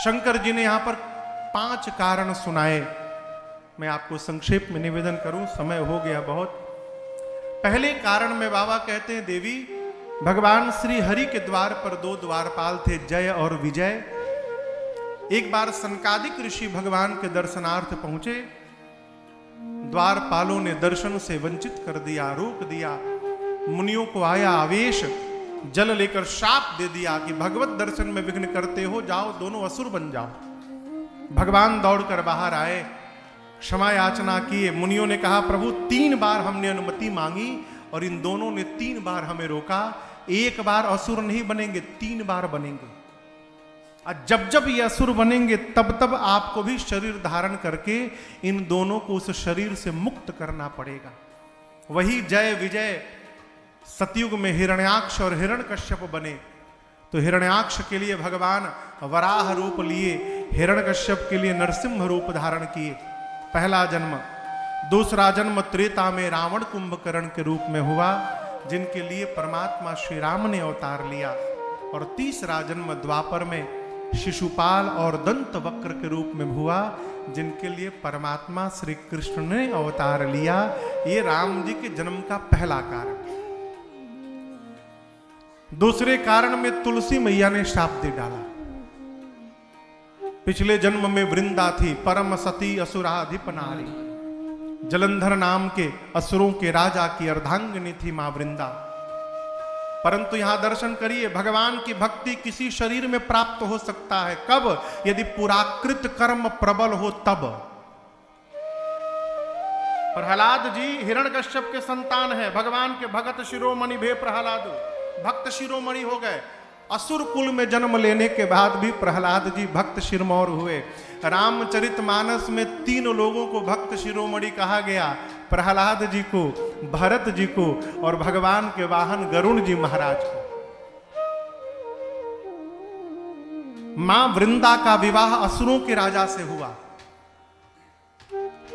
शंकर जी ने यहां पर 5 कारण सुनाए। मैं आपको संक्षेप में निवेदन करूं, समय हो गया बहुत। पहले कारण में बाबा कहते हैं, देवी भगवान श्री हरि के द्वार पर 2 द्वारपाल थे, जय और विजय। एक बार सनकादिक ऋषि भगवान के दर्शनार्थ पहुंचे, द्वारपालों ने दर्शन से वंचित कर दिया, रोक दिया। मुनियों को आया आवेश, जल लेकर शाप दे दिया कि भगवत दर्शन में विघ्न करते हो, जाओ दोनों असुर बन जाओ। भगवान दौड़कर बाहर आए, क्षमा याचना किए। मुनियों ने कहा, प्रभु 3 बार हमने अनुमति मांगी और इन दोनों ने 3 बार हमें रोका। 1 बार असुर नहीं बनेंगे, 3 बार बनेंगे। और जब जब ये असुर बनेंगे तब तब आपको भी शरीर धारण करके इन दोनों को उस शरीर से मुक्त करना पड़ेगा। वही जय विजय सतयुग में हिरण्याक्ष और हिरण्यकश्यप बने। तो हिरण्याक्ष के लिए भगवान वराह रूप लिए, हिरण्यकश्यप के लिए नरसिंह रूप धारण किए। पहला जन्म। दूसरा जन्म त्रेता में रावण कुंभकर्ण के रूप में हुआ, जिनके लिए परमात्मा श्री राम ने अवतार लिया। और तीसरा जन्म द्वापर में शिशुपाल और दंत वक्र के रूप में हुआ, जिनके लिए परमात्मा श्री कृष्ण ने अवतार लिया। ये राम जी के जन्म का पहला कारण। दूसरे कारण में तुलसी मैया ने शाप दे डाला। पिछले जन्म में वृंदा थी, परम सती असुराधिप नारी। जलंधर नाम के असुरों के राजा की अर्धांगिनी थी मां वृंदा। परंतु यहां दर्शन करिए, भगवान की भक्ति किसी शरीर में प्राप्त हो सकता है। कब? यदि पुराकृत कर्म प्रबल हो तब। प्रहलाद जी हिरण्यकश्यप के संतान है, भगवान के भगत शिरोमणि भे प्रहलाद, भक्त शिरोमणि हो गए। असुर कुल में जन्म लेने के बाद भी प्रहलाद जी भक्त शिरोमणि हुए। रामचरितमानस में 3 लोगों को भक्त शिरोमणि कहा गया, प्रहलाद जी को, भरत जी को और भगवान के वाहन गरुण जी महाराज को। मां वृंदा का विवाह असुरों के राजा से हुआ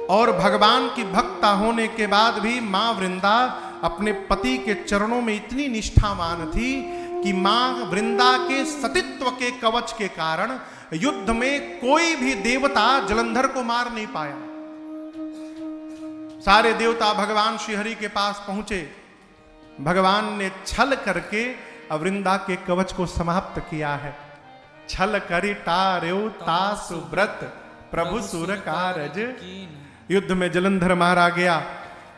और भगवान की भक्ता होने के बाद भी मां वृंदा अपने पति के चरणों में इतनी निष्ठावान थी कि मां वृंदा के सतीत्व के कवच के कारण युद्ध में कोई भी देवता जलंधर को मार नहीं पाया। सारे देवता भगवान श्रीहरि के पास पहुंचे। भगवान ने छल करके वृंदा के कवच को समाप्त किया है। छल करी टार्यो तासु व्रत प्रभु सुर कारज। युद्ध में जलंधर मारा गया।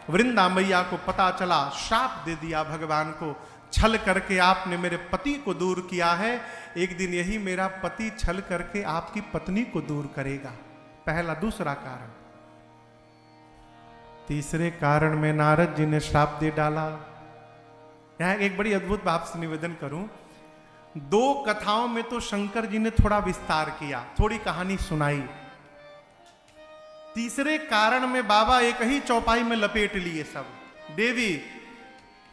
वृंदा मैया को पता चला, शाप दे दिया भगवान को, छल करके आपने मेरे पति को दूर किया है, एक दिन यही मेरा पति छल करके आपकी पत्नी को दूर करेगा। पहला। दूसरा कारण। तीसरे कारण में नारद जी ने श्राप दे डाला। यहां एक बड़ी अद्भुत बात से निवेदन करूं, 2 कथाओं में तो शंकर जी ने थोड़ा विस्तार किया, थोड़ी कहानी सुनाई। तीसरे कारण में बाबा एक ही चौपाई में लपेट लिए सब। देवी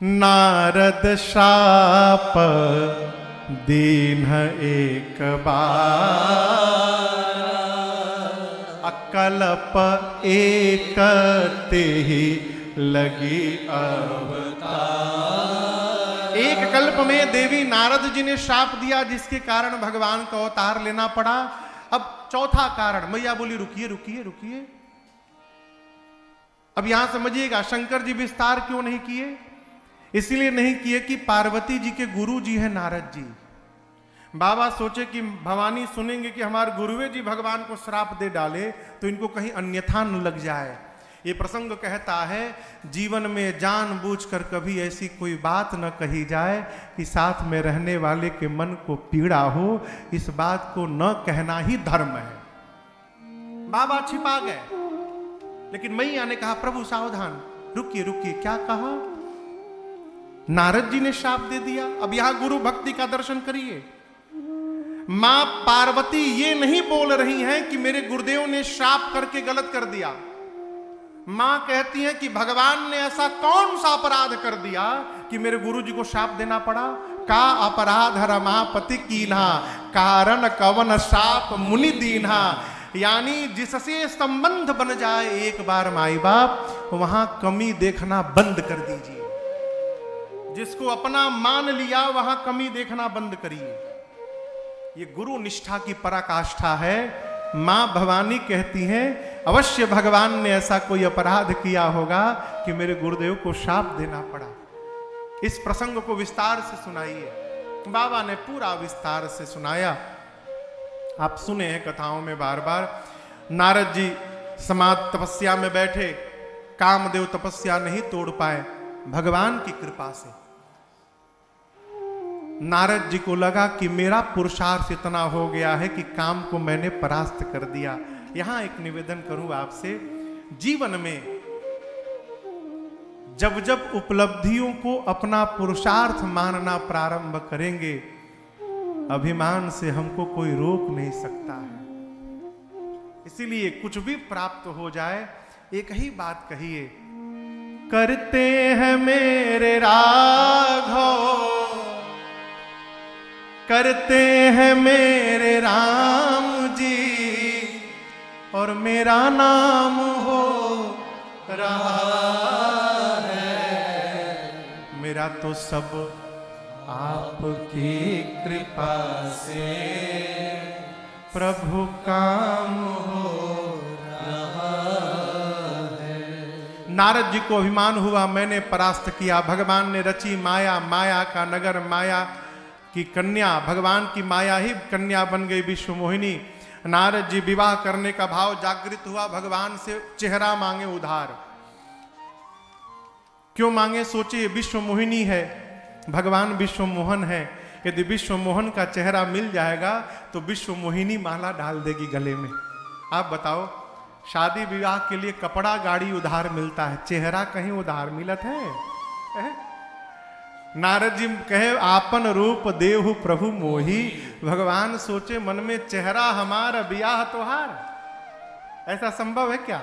नारद शाप दीन एक बार, अकल्प एक ते ही लगी अवतार। एक कल्प में देवी नारद जी ने शाप दिया, जिसके कारण भगवान का अवतार लेना पड़ा। अब चौथा कारण। मैया बोली, रुकिए रुकिए रुकिए। अब यहां समझिएगा, शंकर जी विस्तार क्यों नहीं किए? इसलिए नहीं किए कि पार्वती जी के गुरु जी हैं नारद जी। बाबा सोचे कि भवानी सुनेंगे कि हमारे गुरुवे जी भगवान को श्राप दे डाले तो इनको कहीं अन्यथा न लग जाए। ये प्रसंग कहता है, जीवन में जानबूझकर कभी ऐसी कोई बात न कही जाए कि साथ में रहने वाले के मन को पीड़ा हो। इस बात को न कहना ही धर्म है। बाबा छिपा गए, लेकिन मैया ने कहा, प्रभु सावधान, रुकिए रुकिए। क्या कहा? नारद जी ने शाप दे दिया। अब यहां गुरु भक्ति का दर्शन करिए। मां पार्वती ये नहीं बोल रही हैं कि मेरे गुरुदेव ने शाप करके गलत कर दिया। मां कहती हैं कि भगवान ने ऐसा कौन सा अपराध कर दिया कि मेरे गुरु जी को शाप देना पड़ा। का अपराध रमापति कीन्हा, कारण कवन शाप मुनि दीन्हा। यानी जिससे संबंध बन जाए एक बार माई बाप, वहां कमी देखना बंद कर दीजिए। जिसको अपना मान लिया वहां कमी देखना बंद करिए। ये गुरु निष्ठा की पराकाष्ठा है। मां भवानी कहती हैं अवश्य भगवान ने ऐसा कोई अपराध किया होगा कि मेरे गुरुदेव को शाप देना पड़ा। इस प्रसंग को विस्तार से सुनाइए। बाबा ने पूरा विस्तार से सुनाया। आप सुने हैं कथाओं में बार बार। नारद जी समाधि तपस्या में बैठे, कामदेव तपस्या नहीं तोड़ पाए। भगवान की कृपा से नारद जी को लगा कि मेरा पुरुषार्थ इतना हो गया है कि काम को मैंने परास्त कर दिया। यहां एक निवेदन करूं आपसे, जीवन में जब जब उपलब्धियों को अपना पुरुषार्थ मानना प्रारंभ करेंगे, अभिमान से हमको कोई रोक नहीं सकता है। इसीलिए कुछ भी प्राप्त हो जाए, एक ही बात कहिए, करते हैं मेरे राघव, करते हैं मेरे राम जी, और मेरा नाम हो रहा है। मेरा तो सब आपकी कृपा से प्रभु काम हो रहा है। नारद जी को अभिमान हुआ, मैंने परास्त किया। भगवान ने रची माया, माया का नगर, माया की कन्या, भगवान की माया ही कन्या बन गई विश्व मोहिनी। नारद जी विवाह करने का भाव जागृत हुआ, भगवान से चेहरा मांगे उधार। क्यों मांगे? सोचिए, विश्व मोहिनी है, भगवान विश्व मोहन है। यदि विश्व मोहन का चेहरा मिल जाएगा तो विश्व मोहिनी माला डाल देगी गले में। आप बताओ, शादी विवाह के लिए कपड़ा गाड़ी उधार मिलता है, चेहरा कहीं उधार मिलत है? नारद जी कहे आपन रूप देहु प्रभु मोही। भगवान सोचे मन में, चेहरा हमारा ब्याह तोहार। ऐसा संभव है क्या?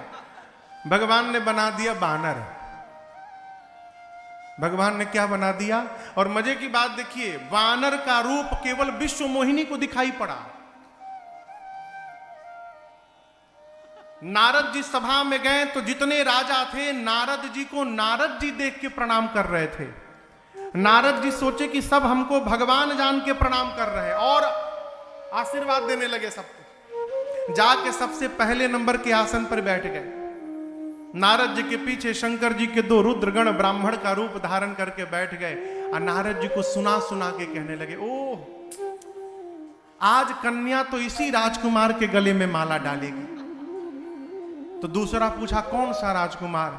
भगवान ने बना दिया बानर। भगवान ने क्या बना दिया? और मजे की बात देखिए, वानर का रूप केवल विश्व मोहिनी को दिखाई पड़ा। नारद जी सभा में गए तो जितने राजा थे, नारद जी को नारद जी देख के प्रणाम कर रहे थे। नारद जी सोचे कि सब हमको भगवान जान के प्रणाम कर रहे हैं, और आशीर्वाद देने लगे सबको। जाके सबसे पहले नंबर के आसन पर बैठ गए। नारद जी के पीछे शंकर जी के 2 रुद्रगण ब्राह्मण का रूप धारण करके बैठ गए। और नारद जी को सुना सुना के कहने लगे, ओह, आज कन्या तो इसी राजकुमार के गले में माला डालेगी। तो दूसरा पूछा, कौन सा राजकुमार?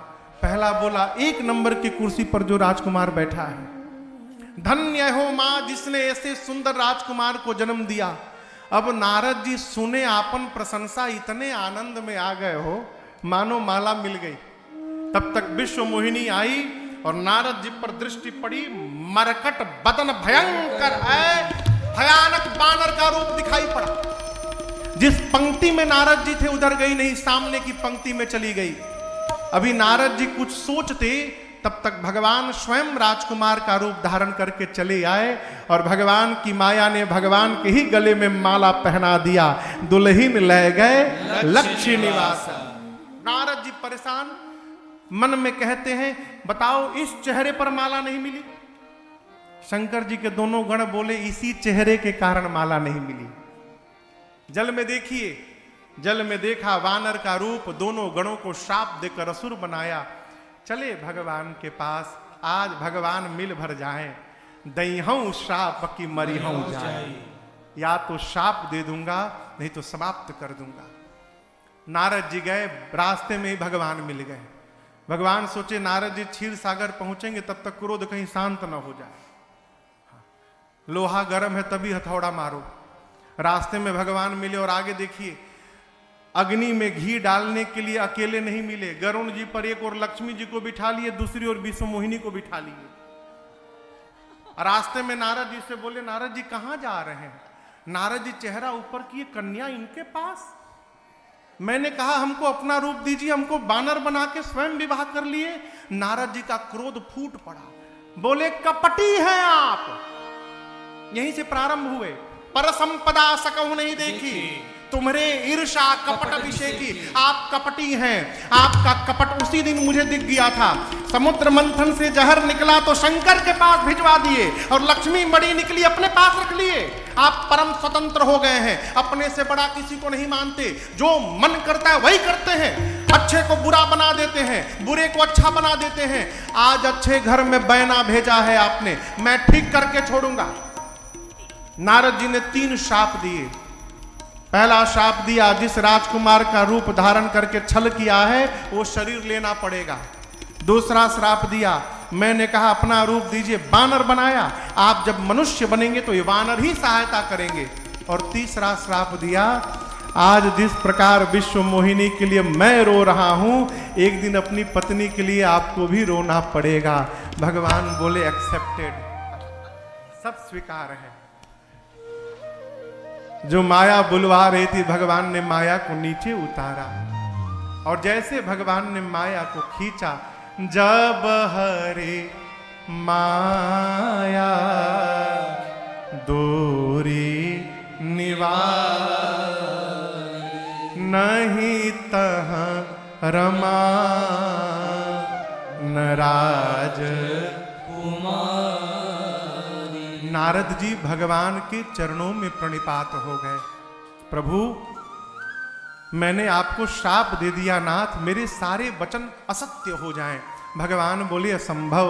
पहला बोला, 1 नंबर की कुर्सी पर जो राजकुमार बैठा है। धन्य हो मां जिसने ऐसे सुंदर राजकुमार को जन्म दिया। अब नारद जी सुने आपन प्रशंसा, इतने आनंद में आ गए हो मानो माला मिल गई। तब तक विश्व मोहिनी आई और नारद जी पर दृष्टि पड़ी। मरकट बदन भयंकर है, भयानक बानर का रूप दिखाई पड़ा। जिस पंक्ति में नारद जी थे उधर गई नहीं, सामने की पंक्ति में चली गई। अभी नारद जी कुछ सोचते, तब तक भगवान स्वयं राजकुमार का रूप धारण करके चले आए और भगवान की माया ने भगवान के ही गले में माला पहना दिया। दुल्हीन ले गए लक्ष्य निवास। नारद जी परेशान मन में कहते हैं, बताओ इस चेहरे पर माला नहीं मिली? शंकर जी के दोनों गण बोले, इसी चेहरे के कारण माला नहीं मिली। जल में देखिए, जल में देखा वानर का रूप, दोनों गणों को श्राप देकर असुर बनाया। चले भगवान के पास, आज भगवान मिल भर जाएं। दईहूं श्राप की मरीहूं जाए, या तो श्राप दे दूंगा नहीं तो समाप्त कर दूंगा। नारद जी गए, रास्ते में ही भगवान मिल गए। भगवान सोचे नारद जी क्षीर सागर पहुंचेंगे तब तक क्रोध कहीं शांत न हो जाए। लोहा गर्म है तभी हथौड़ा मारो। रास्ते में भगवान मिले और आगे देखिए, अग्नि में घी डालने के लिए अकेले नहीं मिले। गरुण जी पर एक और लक्ष्मी जी को बिठा लिए, दूसरी ओर विश्व मोहिनी को बिठा लिए। रास्ते में नारद जी से बोले, नारद जी कहां जा रहे हैं? नारद जी चेहरा ऊपर किए, कन्या इनके पास? मैंने कहा हमको अपना रूप दीजिए, हमको बानर बना के स्वयं विवाह कर लिए। नारद जी का क्रोध फूट पड़ा, बोले कपटी हैं आप। यहीं से प्रारंभ हुए। पर संपदा सकहु नहीं देखी, तुम्हारे ईर्षा कपट विषय की, आप कपटी हैं, आपका कपट उसी दिन मुझे दिख गया था। समुद्र मंथन से जहर निकला तो शंकर के पास भिजवा दिए, और लक्ष्मी मणि निकली अपने पास रख लिए। आप परम स्वतंत्र हो गए हैं, अपने से बड़ा किसी को नहीं मानते, जो मन करता है वही करते हैं। अच्छे को बुरा बना देते हैं, बुरे को अच्छा बना देते हैं। आज अच्छे घर में बैना भेजा है आपने, मैं ठीक करके छोड़ूंगा। नारद जी ने 3 शाप दिए। पहला शाप दिया, जिस राजकुमार का रूप धारण करके छल किया है वो शरीर लेना पड़ेगा। दूसरा श्राप दिया, मैंने कहा अपना रूप दीजिए, बानर बनाया, आप जब मनुष्य बनेंगे तो ये वानर ही सहायता करेंगे। और तीसरा श्राप दिया, आज जिस प्रकार विश्व मोहिनी के लिए मैं रो रहा हूं, एक दिन अपनी पत्नी के लिए आपको भी रोना पड़ेगा। भगवान बोले एक्सेप्टेड, सब स्वीकार है। जो माया बुलवा रही थी, भगवान ने माया को नीचे उतारा, और जैसे भगवान ने माया को खींचा, जब हरे माया दूरी निवार, नहीं तहाँ रमा नराज कुमार। नारद जी भगवान के चरणों में प्रणिपात हो गए। प्रभु, मैंने आपको श्राप दे दिया नाथ, मेरे सारे वचन असत्य हो जाएं। भगवान बोले असंभव,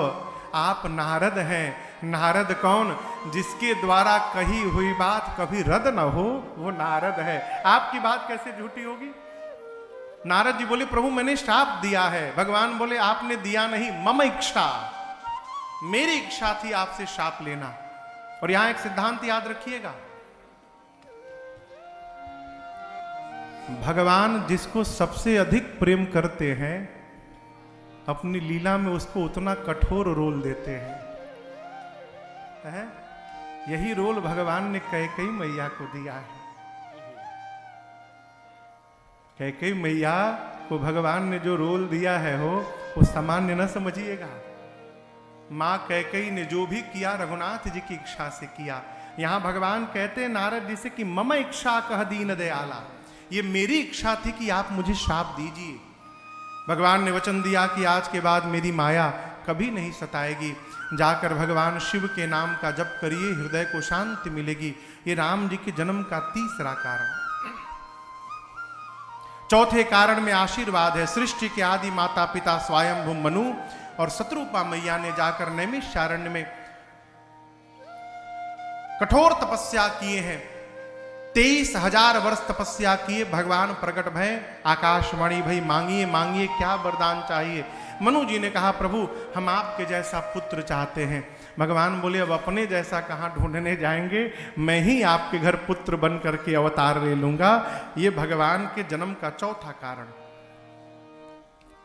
आप नारद हैं। नारद कौन? जिसके द्वारा कही हुई बात कभी रद्द न हो, वो नारद है। आपकी बात कैसे झूठी होगी? नारद जी बोले प्रभु मैंने श्राप दिया है। भगवान बोले आपने दिया नहीं, मम इच्छा, मेरी इच्छा थी आपसे श्राप लेना। और यहां एक सिद्धांत याद रखिएगा, भगवान जिसको सबसे अधिक प्रेम करते हैं, अपनी लीला में उसको उतना कठोर रोल देते हैं। यही रोल भगवान ने कैकेयी मैया को दिया है। कैकेयी मैया को भगवान ने जो रोल दिया है वो सामान्य न समझिएगा। मां कैकेयी ने जो भी किया रघुनाथ जी की इच्छा से किया। यहां भगवान कहते हैं नारद जी से कि मम इच्छा कह दीन दयाला, ये मेरी इच्छा थी कि आप मुझे श्राप दीजिए। भगवान ने वचन दिया कि आज के बाद मेरी माया कभी नहीं सताएगी। जाकर भगवान शिव के नाम का जप करिए, हृदय को शांति मिलेगी। ये राम जी के जन्म का तीसरा कारण। चौथे कारण में आशीर्वाद है। सृष्टि के आदि माता पिता स्वयंभू मनु और शत्रुपा मैया ने जाकर नैमिषारण्य में कठोर तपस्या किए हैं। 23,000 वर्ष तपस्या किए। भगवान प्रकट भय, आकाशवाणी भई मांगिए मांगिए क्या वरदान चाहिए। मनु जी ने कहा प्रभु हम आपके जैसा पुत्र चाहते हैं। भगवान बोले अब अपने जैसा कहां ढूंढने जाएंगे, मैं ही आपके घर पुत्र बन करके अवतार ले लूंगा। ये भगवान के जन्म का चौथा कारण।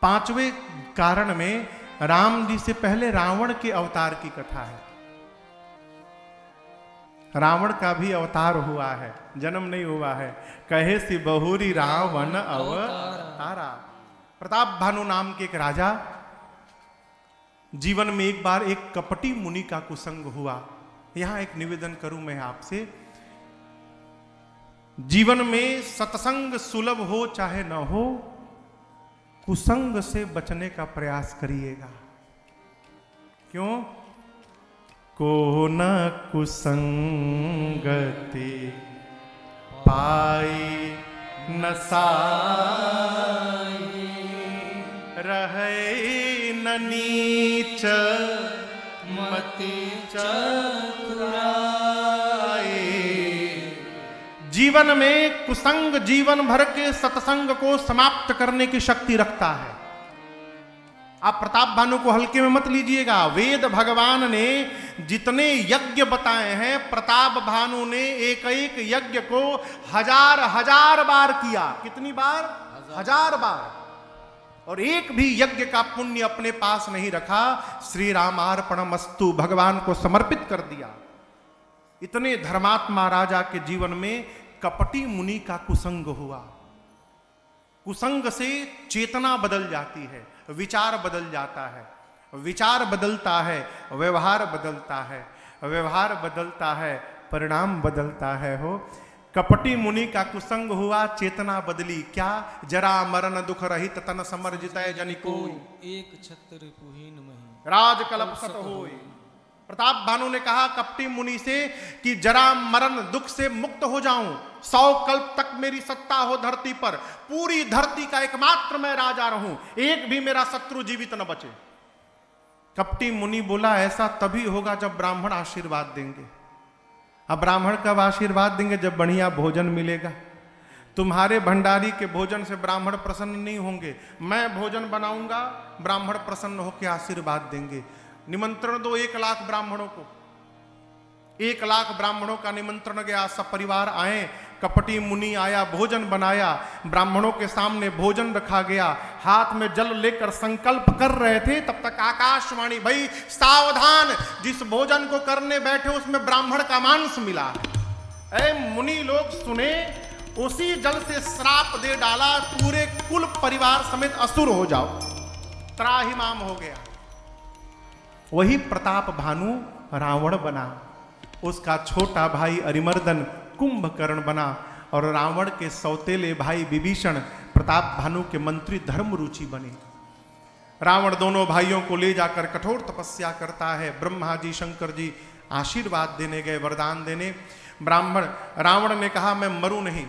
पांचवें कारण में राम जी से पहले रावण के अवतार की कथा है। रावण का भी अवतार हुआ है, जन्म नहीं हुआ है। कहे सी बहुरी रावण अवतारा। प्रताप भानु नाम के एक राजा, जीवन में एक बार एक कपटी मुनि का कुसंग हुआ। यहां एक निवेदन करूं मैं आपसे, जीवन में सत्संग सुलभ हो चाहे न हो, कुसंग से बचने का प्रयास करिएगा। क्यों? को न कुसंगति पाई न साई, रहे न नीच मति चतुराई। जीवन में कुसंग जीवन भर के सत्संग को समाप्त करने की शक्ति रखता है। आप प्रताप भानु को हल्के में मत लीजिएगा। वेद भगवान ने जितने यज्ञ बताए हैं, प्रताप भानु ने एक एक यज्ञ को 1000 बार किया। कितनी बार? 1000 बार। और एक भी यज्ञ का पुण्य अपने पास नहीं रखा। श्री रामार्पणमस्तु भगवान को समर्पित कर दिया। इतने धर्मात्मा राजा के जीवन में कपटी मुनि का कुसंग हुआ। कुसंग से चेतना बदल जाती है, विचार बदल जाता है, विचार बदलता है, व्यवहार बदलता है, व्यवहार बदलता है, परिणाम बदलता है। कपटी मुनि का कुसंग हुआ, चेतना बदली, क्या? जरा मरण दुख रहित तन समर जितय जनि कोई, एक छत्र पुहीन मही, राज कलप सत होय। प्रताप भानु ने कहा कपटी मुनि से कि जरा मरण दुख से मुक्त हो जाऊं, 100 कल्प तक मेरी सत्ता हो धरती पर, पूरी धरती का एकमात्र मैं राजा रहूं, एक भी मेरा शत्रु जीवित न बचे। कपटी मुनि बोला ऐसा तभी होगा जब ब्राह्मण आशीर्वाद देंगे। अब ब्राह्मण कब आशीर्वाद देंगे? जब बढ़िया भोजन मिलेगा। तुम्हारे भंडारी के भोजन से ब्राह्मण प्रसन्न नहीं होंगे, मैं भोजन बनाऊंगा, ब्राह्मण प्रसन्न होकर आशीर्वाद देंगे। निमंत्रण दो 1 लाख ब्राह्मणों को। 1 लाख ब्राह्मणों का निमंत्रण गया, सब परिवार आए। कपटी मुनि आया, भोजन बनाया, ब्राह्मणों के सामने भोजन रखा गया, हाथ में जल लेकर संकल्प कर रहे थे। तब तक आकाशवाणी, भाई सावधान, जिस भोजन को करने बैठे उसमें ब्राह्मण का मांस मिला है। ऐ मुनि लोग सुने, उसी जल से श्राप दे डाला, पूरे कुल परिवार समेत असुर हो जाओ। त्राहिमाम हो गया। वही प्रताप भानु रावण बना, उसका छोटा भाई अरिमर्दन कुंभकर्ण बना, और रावण के सौतेले भाई विभीषण प्रताप भानु के मंत्री धर्मरुचि बने। रावण दोनों भाइयों को ले जाकर कठोर तपस्या करता है। ब्रह्मा जी शंकर जी आशीर्वाद देने गए, वरदान देने। रावण ने कहा मैं मरूं नहीं।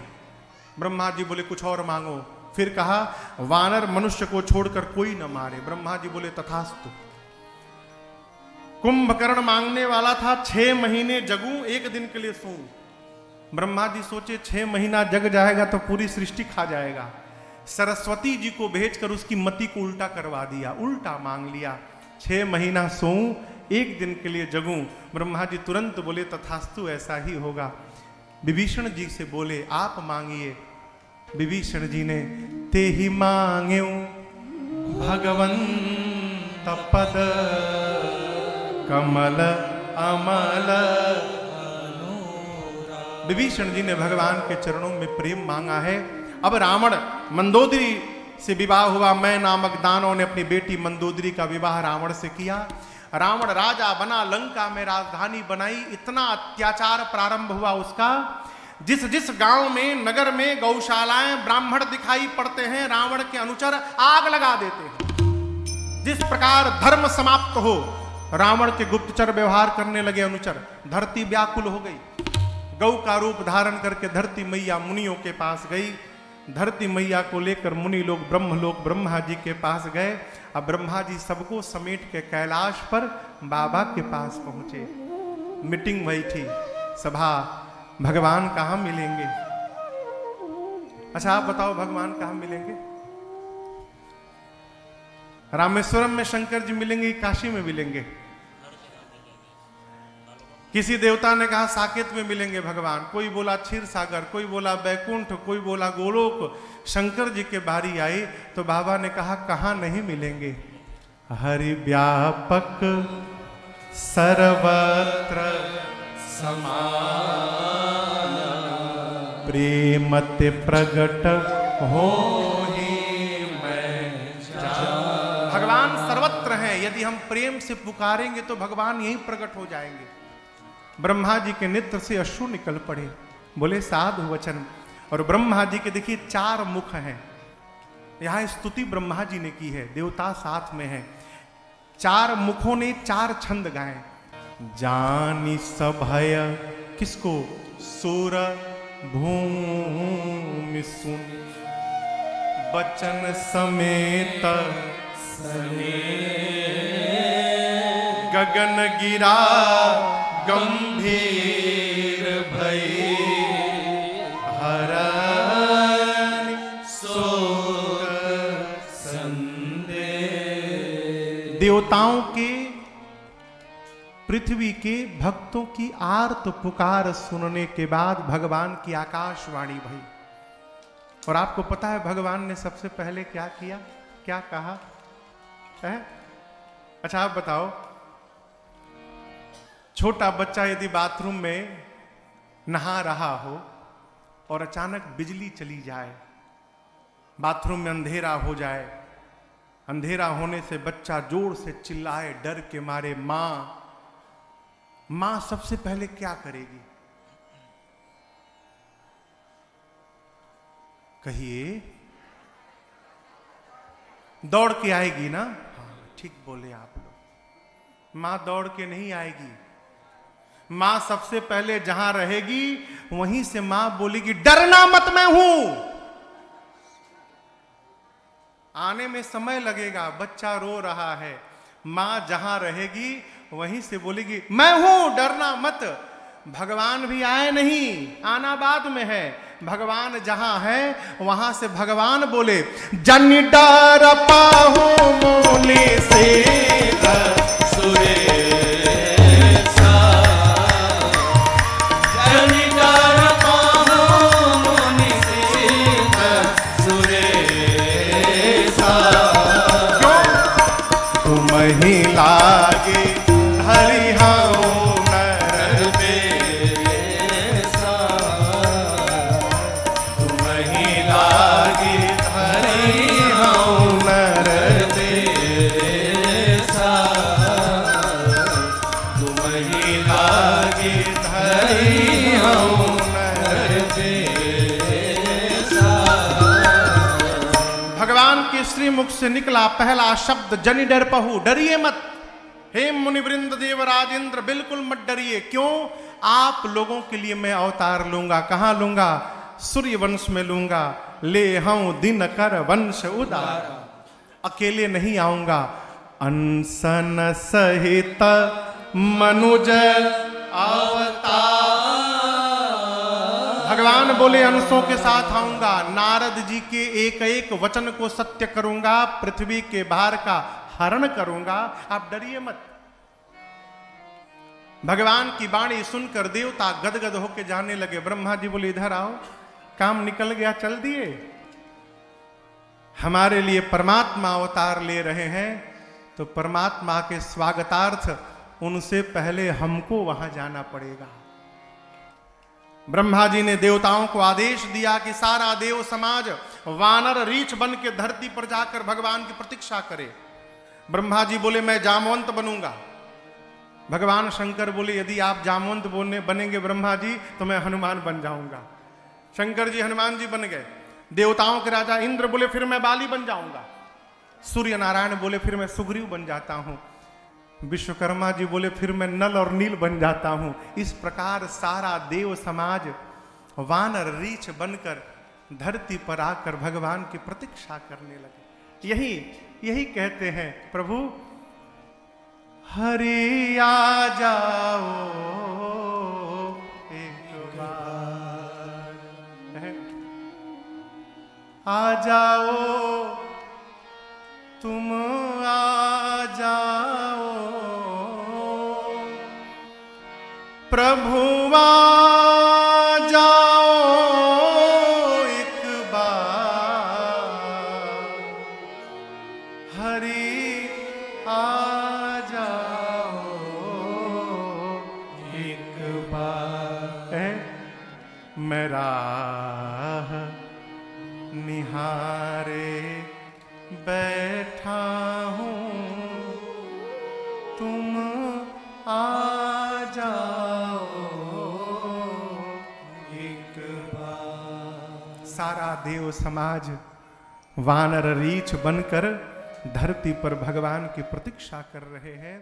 ब्रह्मा जी बोले कुछ और मांगो। फिर कहा वानर मनुष्य को छोड़कर कोई न मारे। ब्रह्मा जी बोले तथास्तु। कुंभकर्ण मांगने वाला था 6 महीने जगूं, 1 दिन के लिए सोऊं। ब्रह्मा जी सोचे 6 महीना जग जाएगा तो पूरी सृष्टि खा जाएगा। सरस्वती जी को भेजकर उसकी मति को उल्टा करवा दिया, उल्टा मांग लिया। 6 महीना सोऊं, 1 दिन के लिए जगूं। ब्रह्मा जी तुरंत बोले तथास्तु, ऐसा ही होगा। विभीषण जी से बोले आप मांगिए। विभीषण जी ने ते ही मांगे भगवंत पद कमल अमल। विभीषण जी ने भगवान के चरणों में प्रेम मांगा है। अब रावण मंदोदरी से विवाह हुआ। मैं नामक दानव ने अपनी बेटी मंदोदरी का विवाह रावण से किया। रावण राजा बना, लंका में राजधानी बनाई। इतना अत्याचार प्रारंभ हुआ उसका, जिस जिस गांव में, नगर में गौशालाएं, ब्राह्मण दिखाई पड़ते हैं, रावण के अनुचर आग लगा देते हैं। जिस प्रकार धर्म समाप्त हो, रावण के गुप्तचर व्यवहार करने लगे अनुचर। धरती व्याकुल हो गई। गौ का रूप धारण करके धरती मैया मुनियों के पास गई। धरती मैया को लेकर मुनि लोग ब्रह्मलोक ब्रह्मा जी के पास गए। अब ब्रह्मा जी सबको समेट के कैलाश पर बाबा के पास पहुंचे। मीटिंग हुई थी, सभा, भगवान कहाँ मिलेंगे? अच्छा आप बताओ भगवान कहाँ मिलेंगे? रामेश्वरम में शंकर जी मिलेंगे, काशी में मिलेंगे? किसी देवता ने कहा साकेत में मिलेंगे भगवान, कोई बोला क्षीर सागर, कोई बोला बैकुंठ, कोई बोला गोलोक। शंकर जी के बारी आई तो बाबा ने कहा कहाँ नहीं मिलेंगे? हरि व्यापक सर्वत्र समान, प्रेमते प्रगट हो ही मैं जान। भगवान सर्वत्र हैं। यदि हम प्रेम से पुकारेंगे तो भगवान यहीं प्रकट हो जाएंगे। ब्रह्मा जी के नेत्र से अश्रु निकल पड़े। बोले साधु वचन। और ब्रह्मा जी के देखिए 4 मुख हैं। यहां स्तुति ब्रह्मा जी ने की है, देवता साथ में है। 4 मुखों ने 4 छंद गाए। जानी सभय किसको? सुर भूमि सुन, बचन समेत गगन गिरा गंभीर भई, हरनि शोक संदेह। देवताओं के, पृथ्वी के भक्तों की आर्त पुकार सुनने के बाद भगवान की आकाशवाणी भई। और आपको पता है भगवान ने सबसे पहले क्या किया, क्या कहा है? अच्छा आप बताओ, छोटा बच्चा यदि बाथरूम में नहा रहा हो और अचानक बिजली चली जाए, बाथरूम में अंधेरा हो जाए, अंधेरा होने से बच्चा जोर से चिल्लाए डर के मारे, मां सबसे पहले क्या करेगी? कहिए, दौड़ के आएगी ना? हाँ ठीक बोले आप लोग। मां दौड़ के नहीं आएगी। मां सबसे पहले जहां रहेगी वहीं से मां बोलेगी डरना मत, मैं हूं। आने में समय लगेगा, बच्चा रो रहा है, मां जहां रहेगी वहीं से बोलेगी मैं हूं, डरना मत। भगवान भी आए नहीं, आना बाद में है। भगवान जहां है वहां से भगवान बोले जन डर पाहु मुनि से सुरे लागे धरि हऊँ नर बेसा, तुम ही लागे धरि हऊँ नर बेसा, तुम ही लागे धरि हऊँ नर बेसा। भगवान के श्री मुख से निकला पहला शब्द जनि डर पहु, डरिए मत। हे मुनिवृंद देवराज इंद्र, बिल्कुल मत डरिए। क्यों? आप लोगों के लिए मैं अवतार लूंगा। कहां लूंगा? सूर्य वंश में लूंगा। ले हूं दिन कर वंश उदार, अकेले नहीं आऊंगा, अनसन सहित मनुज अवतार। भगवान बोले अंशों के साथ आऊंगा, नारद जी के एक एक वचन को सत्य करूंगा, पृथ्वी के भार का हरण करूंगा, आप डरिए मत। भगवान की वाणी सुनकर देवता गदगद होकर जाने लगे। ब्रह्मा जी बोले इधर आओ, काम निकल गया, चल दिए। हमारे लिए परमात्मा अवतार ले रहे हैं, तो परमात्मा के स्वागतार्थ उनसे पहले हमको वहां जाना पड़ेगा। ब्रह्मा जी ने देवताओं को आदेश दिया कि सारा देव समाज वानर रीछ बन के धरती पर जाकर भगवान की प्रतीक्षा करे। ब्रह्मा जी बोले मैं जामवंत बनूंगा। भगवान शंकर बोले यदि आप जामवंत बनेंगे ब्रह्मा जी तो मैं हनुमान बन जाऊंगा। शंकर जी हनुमान जी बन गए। देवताओं के राजा इंद्र बोले फिर मैं बाली बन जाऊंगा। सूर्य नारायण बोले फिर मैं सुग्रीव बन जाता हूं। विश्वकर्मा जी बोले फिर मैं नल और नील बन जाता हूं। इस प्रकार सारा देव समाज वानर रीछ बनकर धरती पर आकर भगवान की प्रतीक्षा करने लगे। यही कहते हैं प्रभु हरि आ जाओ एक बार, आ जाओ तुम आ जाओ, प्रभु आ जाओ एक बार, हरि आ जाओ एक बार। मैं राह निहारे बैठा हूँ, तुम आ जाओ एक बार। सारा देव समाज वानर रीछ बनकर धरती पर भगवान की प्रतीक्षा कर रहे हैं।